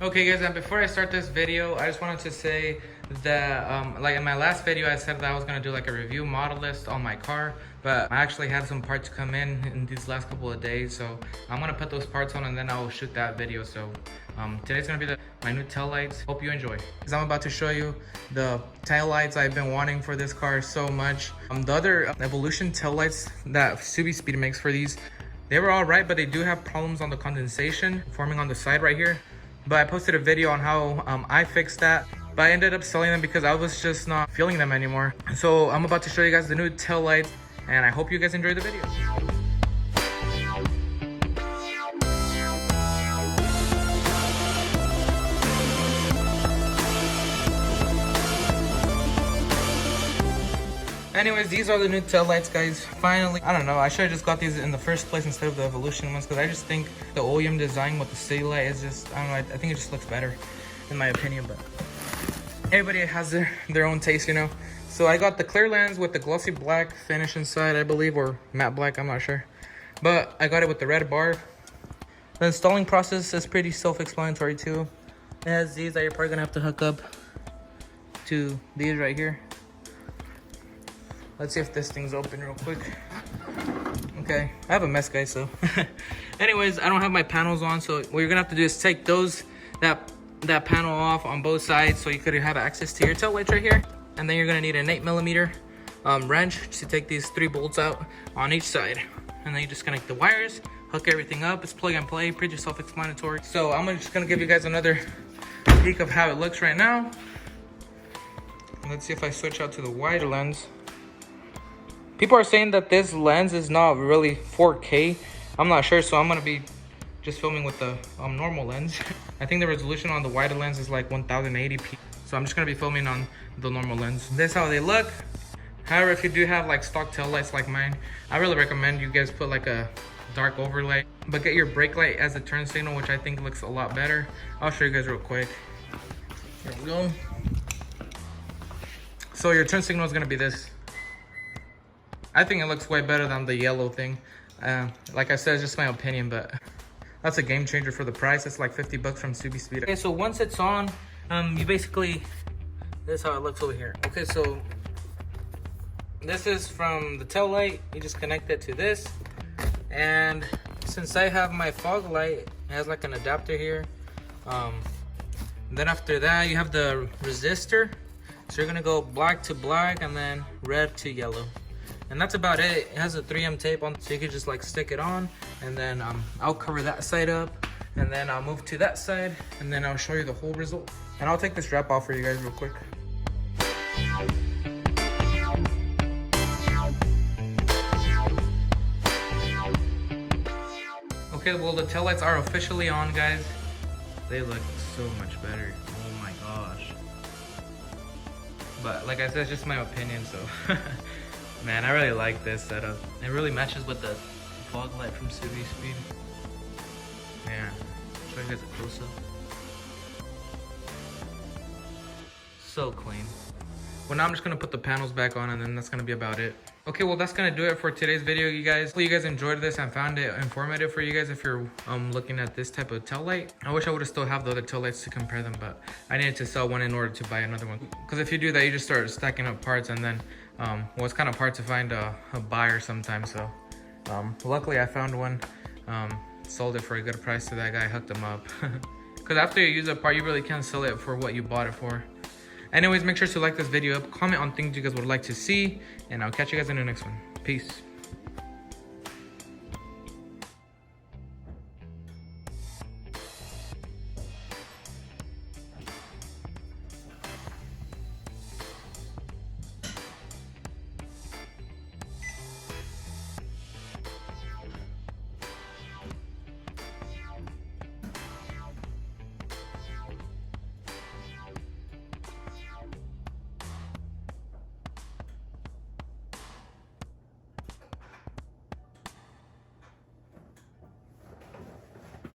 Okay guys, and before I start this video, I just wanted to say that like in my last video I said that I was going to do like a review model list on my car, but I actually had some parts come in these last couple of days, so I'm going to put those parts on and then I'll shoot that video. So today's going to be my new tail lights. Hope you enjoy, because I'm about to show you the tail lights I've been wanting for this car so much. The other Evolution tail lights that Speed makes for these, they were all right, but they do have problems on the condensation forming on the side right here. But I posted a video on how I fixed that, but I ended up selling them because I was just not feeling them anymore. So I'm about to show you guys the new tail lights, and I hope you guys enjoy the video. Anyways, these are the new tail lights, guys. Finally, I don't know, I should have just got these in the first place instead of the Evolution ones, because I just think the OEM design with the city light is just, I don't know, I think it just looks better in my opinion. But everybody has their own taste, you know. So I got the clear lens with the glossy black finish inside, I believe, or matte black, I'm not sure, but I got it with the red bar. The installing process is pretty self-explanatory too. It has these that you're probably gonna have to hook up to these right here. Let's see if this thing's open real quick. Okay, I have a mess, guys, so. Anyways, I don't have my panels on, so what you're gonna have to do is take that panel off on both sides so you could have access to your tail lights right here. And then you're gonna need an 8mm wrench to take these 3 bolts out on each side. And then you disconnect the wires, hook everything up. It's plug and play, pretty self-explanatory. So I'm just gonna give you guys another peek of how it looks right now. Let's see if I switch out to the wide lens. People are saying that this lens is not really 4K. I'm not sure, so I'm gonna be just filming with the normal lens. I think the resolution on the wider lens is like 1080p. So I'm just gonna be filming on the normal lens. This is how they look. However, if you do have like stock tail lights like mine, I really recommend you guys put like a dark overlay, but get your brake light as a turn signal, which I think looks a lot better. I'll show you guys real quick. Here we go. So your turn signal is gonna be this. I think it looks way better than the yellow thing. Like I said, it's just my opinion, but that's a game changer for the price. It's like 50 bucks from Speed. Okay, so once it's on, you basically, this is how it looks over here. Okay, so this is from the tail light. You just connect it to this. And since I have my fog light, it has like an adapter here. Then after that, you have the resistor. So you're gonna go black to black and then red to yellow. And that's about it. It has a 3M tape on, so you can just like stick it on, and then I'll cover that side up, and then I'll move to that side, and then I'll show you the whole result. And I'll take this strap off for you guys real quick. Okay, well, the taillights are officially on, guys. They look so much better. Oh my gosh. But like I said, it's just my opinion, so. Man, I really like this setup. It really matches with the fog light from Speed. Man, show you guys a close-up. So clean. Well, now I'm just gonna put the panels back on, and then that's gonna be about it. Okay, well, that's gonna do it for today's video, you guys. Hopefully you guys enjoyed this and found it informative for you guys if you're looking at this type of tail light. I wish I would have still have the other tail lights to compare them, but I needed to sell one in order to buy another one. Because if you do that, you just start stacking up parts, and then well, it's kind of hard to find a buyer sometimes. So luckily I found one, sold it for a good price to that guy, hooked him up. Because after you use a part, you really can't sell it for what you bought it for. Anyways, make sure to like this video up, comment on things you guys would like to see, and I'll catch you guys in the next one. Peace.